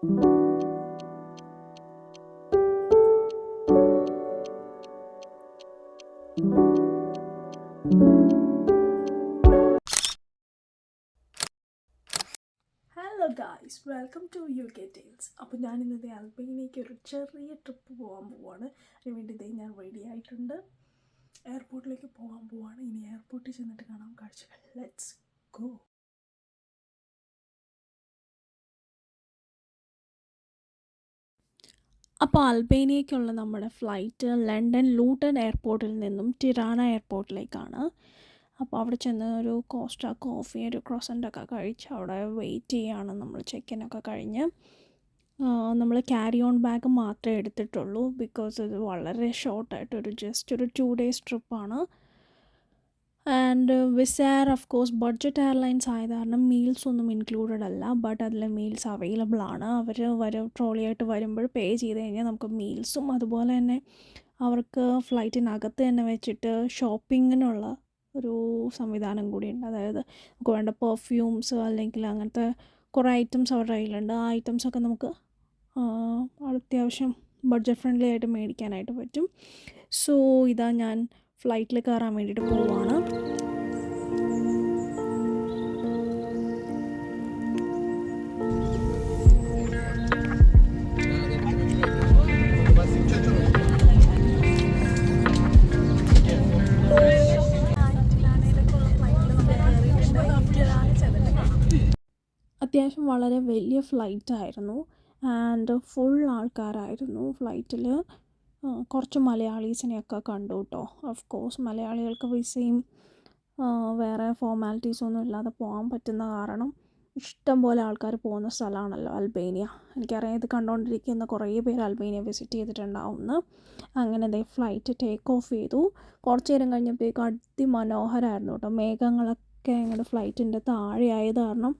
Hello guys, welcome to UK Tales. അപ്പോൾ ഞാനിന്നത് അൽബേനിയയ്ക്ക് ഒരു ചെറിയ ട്രിപ്പ് പോകാൻ പോവുകയാണ്. അതിനുവേണ്ടി ഞാൻ റെഡി ആയിട്ടുണ്ട്. എയർപോർട്ടിലേക്ക് പോകാൻ പോവുകയാണ്. ഇനി എയർപോർട്ടിൽ ചെന്നിട്ട് കാണാം കാഴ്ചകൾ. Let's go. അപ്പോൾ അൽബേനിയയ്ക്കുള്ള നമ്മുടെ ഫ്ലൈറ്റ് ലണ്ടൻ ലൂട്ടൺ എയർപോർട്ടിൽ നിന്നും ടിറാന എയർപോർട്ടിലേക്കാണ്. അപ്പോൾ അവിടെ ചെന്ന് ഒരു കോസ്റ്റ കോഫി ഒരു ക്രോസൻ്റൊക്കെ കഴിച്ച് അവിടെ വെയിറ്റ് ചെയ്യുകയാണ്. നമ്മൾ ചെക്കിനൊക്കെ കഴിഞ്ഞ് നമ്മൾ ക്യാരി ഓൺ ബാഗ് മാത്രമേ എടുത്തിട്ടുള്ളൂ. ബിക്കോസ് ഇത് വളരെ ഷോർട്ടായിട്ടൊരു ജസ്റ്റ് ഒരു 2 days ട്രിപ്പാണ്. And Wizz Air of course budget airlines ആയത് കാരണം മീൽസ് ഒന്നും ഇൻക്ലൂഡഡ് അല്ല. ബട്ട് അതിൽ മീൽസ് അവൈലബിൾ ആണ്. അവർ ട്രോളിയായിട്ട് വരുമ്പോൾ പേ ചെയ്ത് കഴിഞ്ഞാൽ നമുക്ക് മീൽസും അതുപോലെ തന്നെ അവർക്ക് ഫ്ലൈറ്റിനകത്ത് തന്നെ വെച്ചിട്ട് ഷോപ്പിങ്ങിനുള്ള ഒരു സംവിധാനം കൂടിയുണ്ട്. അതായത് നമുക്ക് വേണ്ട പെർഫ്യൂംസ് അല്ലെങ്കിൽ അങ്ങനത്തെ കുറേ ഐറ്റംസ് അവരുടെ കയ്യിലുണ്ട്. ആ ഐറ്റംസൊക്കെ നമുക്ക് അത്യാവശ്യം ബഡ്ജറ്റ് ഫ്രണ്ട്ലി ആയിട്ട് മേടിക്കാനായിട്ട് പറ്റും. സോ ഇതാ ഞാൻ ഫ്ലൈറ്റിൽ കയറാൻ വേണ്ടിയിട്ട് പോവുകയാണ്. അത്യാവശ്യം വളരെ വലിയ ഫ്ലൈറ്റായിരുന്നു ആൻഡ് ഫുൾ ആൾക്കാരായിരുന്നു ഫ്ലൈറ്റിൽ. കുറച്ച് മലയാളീസിനെയൊക്കെ കണ്ടു കേട്ടോ. ഓഫ് കോഴ്സ് മലയാളികൾക്ക് വിസയും വേറെ ഫോർമാലിറ്റീസൊന്നും ഇല്ലാതെ പോകാൻ പറ്റുന്ന കാരണം ഇഷ്ടം പോലെ ആൾക്കാർ പോകുന്ന സ്ഥലമാണല്ലോ അൽബേനിയ. എനിക്കറിയാം ഇത് കണ്ടുകൊണ്ടിരിക്കുന്ന കുറേ പേര് അൽബേനിയ വിസിറ്റ് ചെയ്തിട്ടുണ്ടാവുമെന്ന്. അങ്ങനെ ദേ ഫ്ലൈറ്റ് ടേക്ക് ഓഫ് ചെയ്തു. കുറച്ച് നേരം കഴിഞ്ഞപ്പോഴേക്കും അതിമനോഹരമായിരുന്നു കേട്ടോ. മേഘങ്ങളൊക്കെ ഞങ്ങളുടെ ഫ്ലൈറ്റിൻ്റെ താഴെ ആയത് കാരണം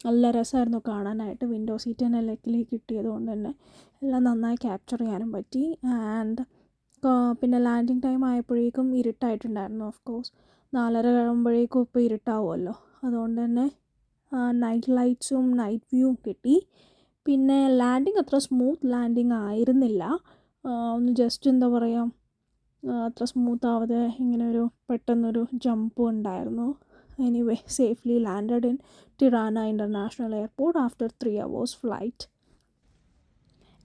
നല്ല രസമായിരുന്നു കാണാനായിട്ട്. വിൻഡോ സീറ്റ് തന്നെ ലെക്കിലേക്ക് കിട്ടിയത് കൊണ്ട് തന്നെ എല്ലാം നന്നായി ക്യാപ്ചർ ചെയ്യാനും പറ്റി. ആൻഡ് പിന്നെ ലാൻഡിങ് ടൈം ആയപ്പോഴേക്കും ഇരുട്ടായിട്ടുണ്ടായിരുന്നു. ഓഫ് കോഴ്സ് 4:30 ആകുമ്പോഴേക്കും ഇപ്പോൾ ഇരുട്ടാവുമല്ലോ. അതുകൊണ്ട് തന്നെ നൈറ്റ് ലൈറ്റ്സും നൈറ്റ് വ്യൂവും കിട്ടി. പിന്നെ ലാൻഡിങ് അത്ര സ്മൂത്ത് ലാൻഡിങ് ആയിരുന്നില്ല. ഒന്ന് ജസ്റ്റ് എന്താ പറയുക, അത്ര സ്മൂത്ത് ആവാതെ ഇങ്ങനെ ഒരു പെട്ടെന്നൊരു ജമ്പും ഉണ്ടായിരുന്നു. Anyway safely landed in Tirana international airport after 3 hours flight.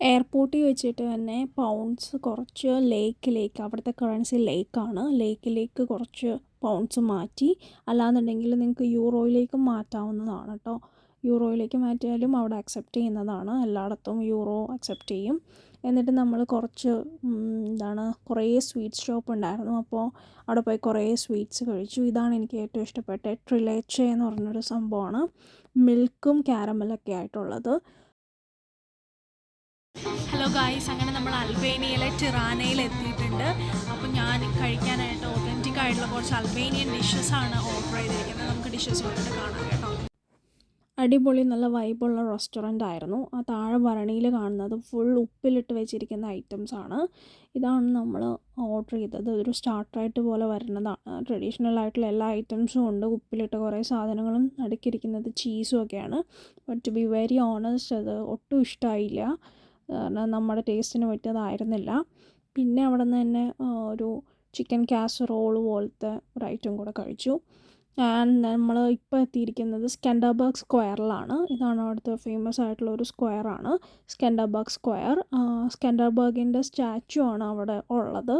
എയർപോർട്ടിൽ വെച്ചിട്ട് തന്നെ പൗണ്ട്സ് കുറച്ച് ലേക്കിലേക്ക്, അവിടുത്തെ കറൻസി ലേക്കാണ്, ലേക്കിലേക്ക് കുറച്ച് പൗണ്ട്സ് മാറ്റി. അല്ലാന്നുണ്ടെങ്കിൽ നിങ്ങൾക്ക് യൂറോയിലേക്ക് മാറ്റാവുന്നതാണ് കേട്ടോ. യൂറോയിലേക്ക് മാറ്റിയാലും അവിടെ അക്സെപ്റ്റ് ചെയ്യുന്നതാണ്. എല്ലായിടത്തും യൂറോ അക്സെപ്റ്റ് ചെയ്യും. എന്നിട്ട് നമ്മൾ കുറച്ച് കുറേ സ്വീറ്റ്സ് ഷോപ്പ് ഉണ്ടായിരുന്നു. അപ്പോൾ അവിടെ പോയി കുറേ സ്വീറ്റ്സ് കഴിച്ചു. ഇതാണ് എനിക്ക് ഏറ്റവും ഇഷ്ടപ്പെട്ട ട്രിലേച്ചെ എന്ന് പറഞ്ഞൊരു സംഭവമാണ്. മിൽക്കും ക്യാരമലൊക്കെ ആയിട്ടുള്ളത്. ഹലോ ഗായ്സ്, അങ്ങനെ നമ്മൾ അൽബേനിയയിലെ ടിറാനയിൽ എത്തിയിട്ടുണ്ട്. അപ്പോൾ ഞാൻ കഴിക്കാനായിട്ട് ഒതൻറ്റിക് ആയിട്ടുള്ള കുറച്ച് അൽബേനിയൻ ഡിഷസാണ് ഓർഡർ ചെയ്തിരിക്കുന്നത്. നമുക്ക് ഡിഷസ് വന്നിട്ട് കാണാം കേട്ടോ. അടിപൊളി നല്ല വൈബുള്ള റെസ്റ്റോറൻ്റ് ആയിരുന്നു. ആ താഴെ ഭരണിയിൽ കാണുന്നത് ഫുൾ ഉപ്പിലിട്ട് വെച്ചിരിക്കുന്ന ഐറ്റംസാണ്. ഇതാണ് നമ്മൾ ഓർഡർ ചെയ്തത്. ഒരു സ്റ്റാർട്ടറായിട്ട് പോലെ വരുന്നതാണ്. ട്രഡീഷണൽ ആയിട്ടുള്ള എല്ലാ ഐറ്റംസും ഉണ്ട്. ഉപ്പിലിട്ട കുറേ സാധനങ്ങളും അടുക്കിയിരിക്കുന്നത് ചീസും ഒക്കെയാണ്. But to be very honest അത് ഒട്ടും ഇഷ്ടമായില്ല. കാരണം നമ്മുടെ ടേസ്റ്റിന് പറ്റിയതായിരുന്നില്ല. പിന്നെ അവിടെ നിന്ന് തന്നെ ഒരു ചിക്കൻ കാസറോള് പോലത്തെ ഒരു ഐറ്റം കൂടെ കഴിച്ചു. ആൻഡ് നമ്മൾ ഇപ്പോൾ എത്തിയിരിക്കുന്നത് സ്കെൻഡർബർഗ് സ്ക്വയറിലാണ്. ഇതാണ് അവിടുത്തെ ഫേമസ് ആയിട്ടുള്ള ഒരു സ്ക്വയറാണ് സ്കെൻഡർബർഗ് സ്ക്വയർ. സ്കെൻഡർബർഗിൻ്റെ സ്റ്റാച്ചു ആണ് അവിടെ ഉള്ളത്.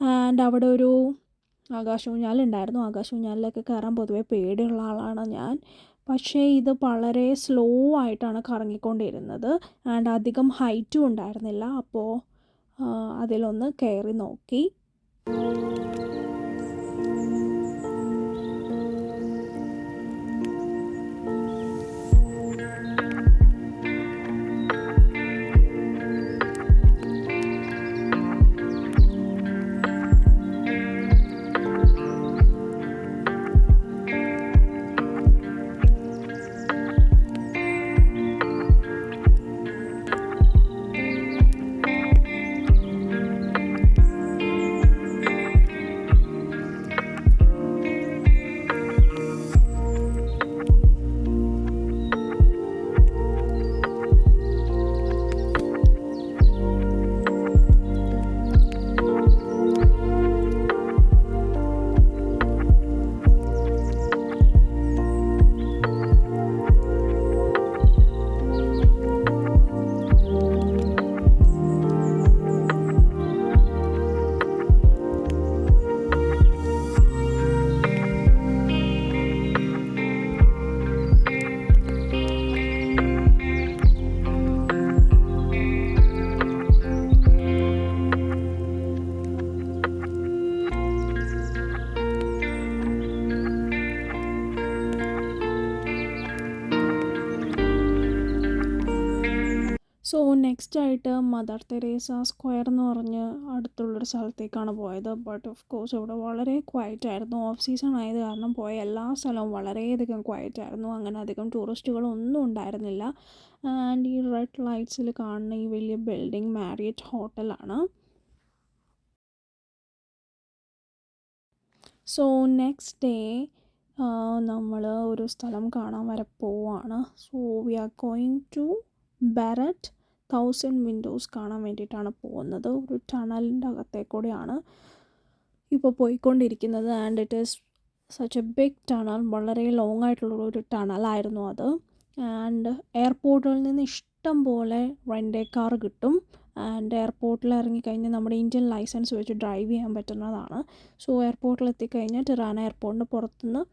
ആൻഡ് അവിടെ ഒരു ആകാശഊഞ്ഞാലുണ്ടായിരുന്നു. ആകാശഊഞ്ഞാലിലൊക്കെ കയറാൻ പൊതുവെ പേടിയുള്ള ആളാണ് ഞാൻ. പക്ഷേ ഇത് വളരെ സ്ലോ ആയിട്ടാണ് കറങ്ങിക്കൊണ്ടിരുന്നത്. ആൻഡ് അധികം ഹൈറ്റും ഉണ്ടായിരുന്നില്ല. അപ്പോൾ അതിലൊന്ന് കയറി നോക്കി. സോ നെക്സ്റ്റ് ആയിട്ട് മദർ തെരേസ സ്ക്വയർ എന്ന് പറഞ്ഞ് അടുത്തുള്ളൊരു സ്ഥലത്തേക്കാണ് പോയത്. ബട്ട് ഓഫ് കോഴ്സ് ഇവിടെ വളരെ ക്വയറ്റ് ആയിരുന്നു. ഓഫ് സീസൺ ആയത് കാരണം പോയ എല്ലാ സ്ഥലവും വളരെയധികം ക്വയറ്റ് ആയിരുന്നു. അങ്ങനെ അധികം ടൂറിസ്റ്റുകളൊന്നും ഉണ്ടായിരുന്നില്ല. ആൻഡ് ഈ റെഡ് ലൈറ്റ്സിൽ കാണുന്ന ഈ വലിയ ബിൽഡിംഗ് മാരിയറ്റ് ഹോട്ടലാണ്. സോ നെക്സ്റ്റ് ഡേ നമ്മൾ ഒരു സ്ഥലം കാണാൻ വരെ പോവാണ്. So we are going to ബാരറ്റ് 1000 വിൻഡോസ് കാണാൻ വേണ്ടിയിട്ടാണ് പോകുന്നത്. ഒരു ടണലിൻ്റെ അകത്തേക്കൂടെയാണ് ഇപ്പോൾ പോയിക്കൊണ്ടിരിക്കുന്നത്. And it is such a big tunnel. വളരെ ലോങ് ആയിട്ടുള്ള ഒരു ടണലായിരുന്നു അത്. ആൻഡ് എയർപോർട്ടിൽ നിന്ന് ഇഷ്ടം പോലെ റെൻ്റ് കാർ കിട്ടും. ആൻഡ് എയർപോർട്ടിൽ ഇറങ്ങിക്കഴിഞ്ഞാൽ നമ്മുടെ ഇന്ത്യൻ ലൈസൻസ് വെച്ച് ഡ്രൈവ് ചെയ്യാൻ പറ്റുന്നതാണ്. സോ എയർപോർട്ടിൽ എത്തിക്കഴിഞ്ഞാൽ ടിറാന എയർപോർട്ടിൻ്റെ പുറത്തുനിന്ന്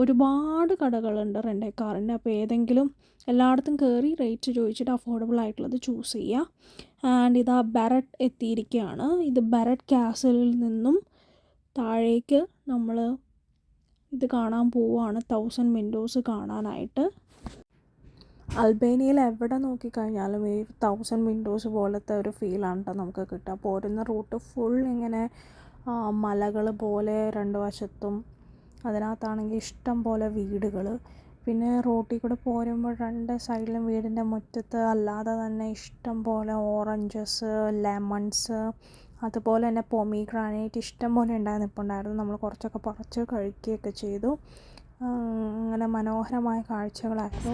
ഒരുപാട് കടകളുണ്ട് റെൻ്റ് കാറിൻ്റെ. അപ്പോൾ ഏതെങ്കിലും എല്ലായിടത്തും കയറി റേറ്റ് ചോദിച്ചിട്ട് അഫോർഡബിൾ ആയിട്ടുള്ളത് ചൂസ് ചെയ്യുക. ആൻഡ് ഇതാ ബാരറ്റ് എത്തിയിരിക്കുകയാണ്. ഇത് ബാരറ്റ് കാസലിൽ നിന്നും താഴേക്ക് നമ്മൾ ഇത് കാണാൻ പോവുകയാണ്, 1000 വിൻഡോസ് കാണാനായിട്ട്. അൽബേനിയയിൽ എവിടെ നോക്കിക്കഴിഞ്ഞാലും ഈ 1000 വിൻഡോസ് പോലത്തെ ഒരു ഫീലാണ് കേട്ടോ നമുക്ക് കിട്ടുക. പോരുന്ന റൂട്ട് ഫുൾ ഇങ്ങനെ മലകൾ പോലെ രണ്ട് വശത്തും, അതിനകത്താണെങ്കിൽ ഇഷ്ടം പോലെ വീടുകൾ. പിന്നെ റോട്ടിൽ കൂടെ പോരുമ്പോൾ രണ്ട് സൈഡിലും വീടിൻ്റെ മുറ്റത്ത് അല്ലാതെ തന്നെ ഇഷ്ടം പോലെ ഓറഞ്ചസ്, ലെമൺസ്, അതുപോലെ തന്നെ പൊമീഗ്രാനൈറ്റ് ഇഷ്ടം പോലെ നിൽപ്പുണ്ടായിരുന്നു. നമ്മൾ കുറച്ചൊക്കെ പറിച്ച് കഴിക്കുകയൊക്കെ ചെയ്തു. അങ്ങനെ മനോഹരമായ കാഴ്ചകളായിരുന്നു.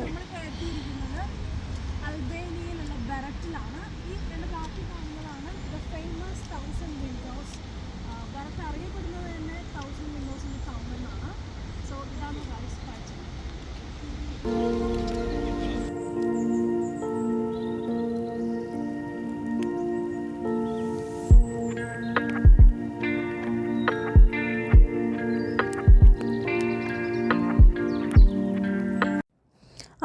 അൽബേനിയയിലുള്ള ബെററ്റിലാണ്. ഈ രണ്ട് ബാക്കി കാണുന്നതാണ് ദ ഫേമസ് 1000 വിൻഡോസ്. ബെററ്റ് അറിയപ്പെടുന്നത് തന്നെ 1000 വിൻഡോസിൻ്റെ ടൗൺ എന്നാണ്. സോ ഇതാണ് കാഴ്ച.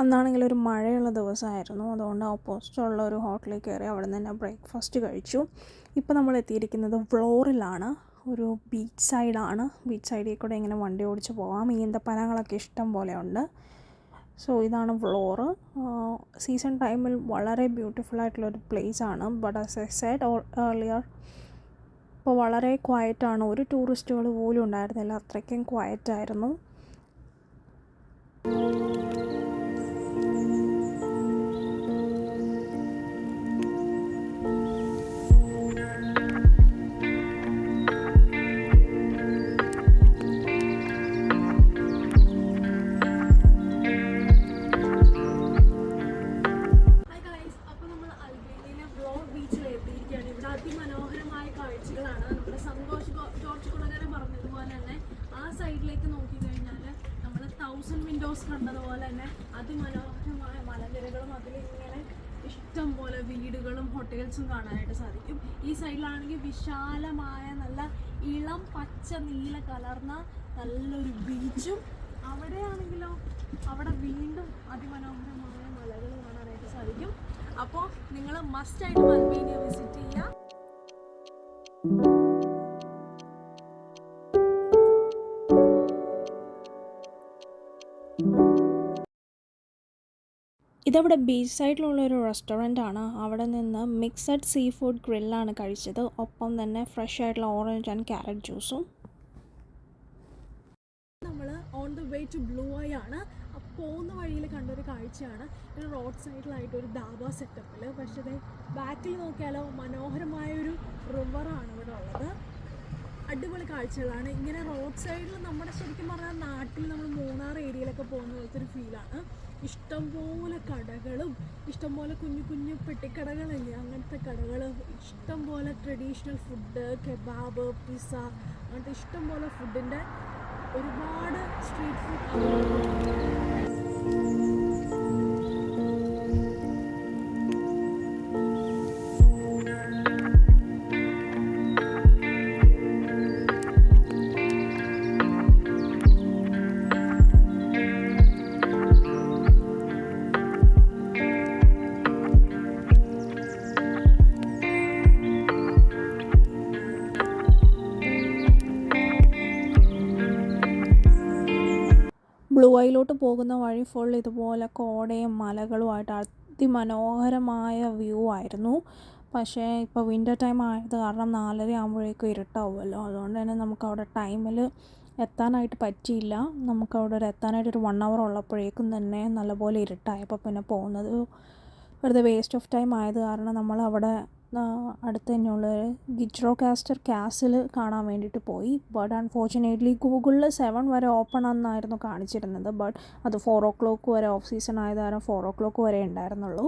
അന്നാണെങ്കിൽ ഒരു മഴയുള്ള ദിവസമായിരുന്നു. അതുകൊണ്ട് ഓപ്പോസിറ്റുള്ള ഒരു ഹോട്ടലിൽ കയറി അവിടെ നിന്ന് തന്നെ ബ്രേക്ക്ഫാസ്റ്റ് കഴിച്ചു. ഇപ്പോൾ നമ്മൾ എത്തിയിരിക്കുന്നത് വ്ലോറിലാണ്. ഒരു ബീച്ച് സൈഡാണ്. ബീച്ച് സൈഡിൽ കൂടെ ഇങ്ങനെ വണ്ടി ഓടിച്ച് പോകാം. ഈന്തപ്പനകളൊക്കെ ഇഷ്ടം പോലെ ഉണ്ട്. സോ ഇതാണ് വ്ലോറ്. സീസൺ ടൈമിൽ വളരെ ബ്യൂട്ടിഫുൾ ആയിട്ടുള്ളൊരു പ്ലേസാണ്. But as I said earlier, ഇപ്പോൾ വളരെ ക്വയറ്റാണ്. ഒരു ടൂറിസ്റ്റുകൾ പോലും ഉണ്ടായിരുന്നില്ല. അത്രയ്ക്കും ക്വയറ്റായിരുന്നു. അതിമനോഹരമായ കാഴ്ചകളാണ്. നമ്മുടെ സന്തോഷ് ജോർജ് കുളങ്ങര പറഞ്ഞതുപോലെ തന്നെ ആ സൈഡിലേക്ക് നോക്കിക്കഴിഞ്ഞാൽ നമ്മൾ 1000 വിൻഡോസ് കണ്ടതുപോലെ തന്നെ അതിമനോഹരമായ മലനിരകളും അതിലിങ്ങനെ ഇഷ്ടം പോലെ വീടുകളും ഹോട്ടൽസും കാണാനായിട്ട് സാധിക്കും. ഈ സൈഡിലാണെങ്കിൽ വിശാലമായ നല്ല ഇളം പച്ച നീല കലർന്ന നല്ലൊരു ബീച്ചും, അവിടെയാണെങ്കിലോ അവിടെ വീണ്ടും അതിമനോഹരമായ മലകൾ കാണാനായിട്ട് സാധിക്കും. അപ്പോൾ നിങ്ങൾ മസ്റ്റായിട്ട് അൽബേനിയ വിസിറ്റ് ചെയ്യുക. ഇതവിടെ ബീച്ച് സൈഡിലുള്ളൊരു റെസ്റ്റോറൻ്റാണ്. അവിടെ നിന്ന് മിക്സഡ് സീ ഫുഡ് ഗ്രില്ലാണ് കഴിച്ചത്. ഒപ്പം തന്നെ ഫ്രഷ് ആയിട്ടുള്ള ഓറഞ്ച് ആൻഡ് ക്യാരറ്റ് ജ്യൂസും. നമ്മൾ on the way to blue eye ആണ്. പോകുന്ന വഴിയിൽ കണ്ടൊരു കാഴ്ചയാണ്. ഒരു റോഡ് സൈഡിലായിട്ട് ഒരു ധാബ സെറ്റപ്പിൽ. പക്ഷേ ബാക്കിൽ നോക്കിയാലോ മനോഹരമായൊരു റിവറാണ് ഇവിടെ ഉള്ളത്. അടിപൊളി കാഴ്ചകളാണ്. ഇങ്ങനെ റോഡ് സൈഡിൽ നമ്മുടെ ശരിക്കും പറഞ്ഞാൽ നാട്ടിൽ നമ്മൾ മൂന്നാർ ഏരിയയിലൊക്കെ പോകുന്ന പോലത്തെ ഒരു ഫീലാണ്. ഇഷ്ടംപോലെ കടകളും ഇഷ്ടംപോലെ കുഞ്ഞു കുഞ്ഞു പെട്ടിക്കടകളില്ലേ, അങ്ങനത്തെ കടകൾ, ഇഷ്ടംപോലെ ട്രഡീഷണൽ ഫുഡ്, കെബാബ്, പിസ്സ, അങ്ങനത്തെ ഇഷ്ടംപോലെ ഫുഡിൻ്റെ ഒരുപാട് സ്ട്രീറ്റ് ഫുഡ്. ബ്ലൂ ഐയിലോട്ട് പോകുന്ന വഴി ഫുൾ ഇതുപോലെ കോടയും മലകളുമായിട്ട് അതിമനോഹരമായ വ്യൂ ആയിരുന്നു. പക്ഷേ ഇപ്പോൾ വിൻ്റർ ടൈം ആയത് കാരണം 4:30 ആകുമ്പോഴേക്കും ഇരുട്ടാവുമല്ലോ, അതുകൊണ്ട് തന്നെ നമുക്കവിടെ ടൈമിൽ എത്താനായിട്ട് പറ്റിയില്ല. നമുക്കവിടെ എത്താനായിട്ടൊരു 1 hour ഉള്ളപ്പോഴേക്കും തന്നെ നല്ലപോലെ ഇരുട്ടായപ്പോൾ പിന്നെ പോകുന്നത് വെറുതെ വേസ്റ്റ് ഓഫ് ടൈം ആയത് കാരണം നമ്മളവിടെ അടുത്ത് തന്നെയുള്ള ഗിച്ച്റോക്കാസ്റ്റർ കാസിൽ കാണാൻ വേണ്ടിയിട്ട് പോയി. ബട്ട് അൺഫോർച്ചുനേറ്റ്ലി ഗൂഗിളിൽ 7 വരെ ഓപ്പൺ എന്നായിരുന്നു കാണിച്ചിരുന്നത്. ബട്ട് അത് 4 o'clock വരെ ഓഫ് സീസൺ ആയത് കാരണം 4 o'clock വരെ ഉണ്ടായിരുന്നുള്ളൂ.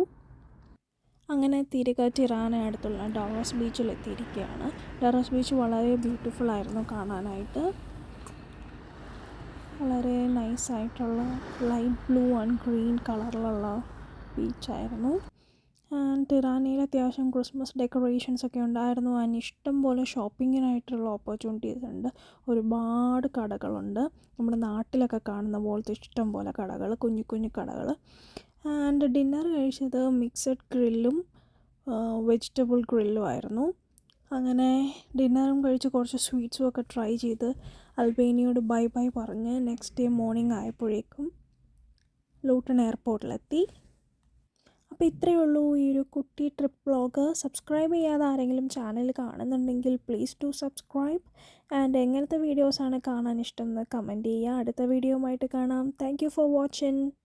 അങ്ങനെ തിരികെ ടിറാന അടുത്തുള്ള ഡറോസ് ബീച്ചിൽ എത്തിയിരിക്കുകയാണ്. ഡറോസ് ബീച്ച് വളരെ ബ്യൂട്ടിഫുൾ ആയിരുന്നു കാണാനായിട്ട്. വളരെ നൈസായിട്ടുള്ള ലൈറ്റ് ബ്ലൂ ആൻഡ് ഗ്രീൻ കളറിലുള്ള ബീച്ചായിരുന്നു. ടിറാനയിൽ അത്യാവശ്യം ക്രിസ്മസ് ഡെക്കറേഷൻസ് ഒക്കെ ഉണ്ടായിരുന്നു. ആൻഡ് ഇഷ്ടം പോലെ ഷോപ്പിങ്ങിനായിട്ടുള്ള ഓപ്പർച്യൂണിറ്റീസ് ഉണ്ട്. ഒരുപാട് കടകളുണ്ട്, നമ്മുടെ നാട്ടിലൊക്കെ കാണുന്ന പോലത്തെ ഇഷ്ടം പോലെ കടകൾ, കുഞ്ഞു കുഞ്ഞു കടകൾ. ആൻഡ് ഡിന്നർ കഴിച്ചത് മിക്സഡ് ഗ്രില്ലും വെജിറ്റബിൾ ഗ്രില്ലും ആയിരുന്നു. അങ്ങനെ ഡിന്നറും കഴിച്ച് കുറച്ച് സ്വീറ്റ്സും ഒക്കെ ട്രൈ ചെയ്ത് അൽബേനിയോട് ബൈ ബൈ പറഞ്ഞ് നെക്സ്റ്റ് ഡേ മോർണിംഗ് ആയപ്പോഴേക്കും ലൂട്ടൺ എയർപോർട്ടിലെത്തി. അപ്പോൾ ഇത്രയേ ഉള്ളൂ ഈ ഒരു കുട്ടി ട്രിപ്പ് വ്ളോഗ്. സബ്സ്ക്രൈബ് ചെയ്യാതെ ആരെങ്കിലും ചാനൽ കാണുന്നുണ്ടെങ്കിൽ പ്ലീസ് ടു സബ്സ്ക്രൈബ്. ആൻഡ് എങ്ങനത്തെ വീഡിയോസാണ് കാണാൻ ഇഷ്ടം എന്ന് കമൻറ്റ് ചെയ്യുക. അടുത്ത വീഡിയോ ആയിട്ട് കാണാം. Thank you for watching.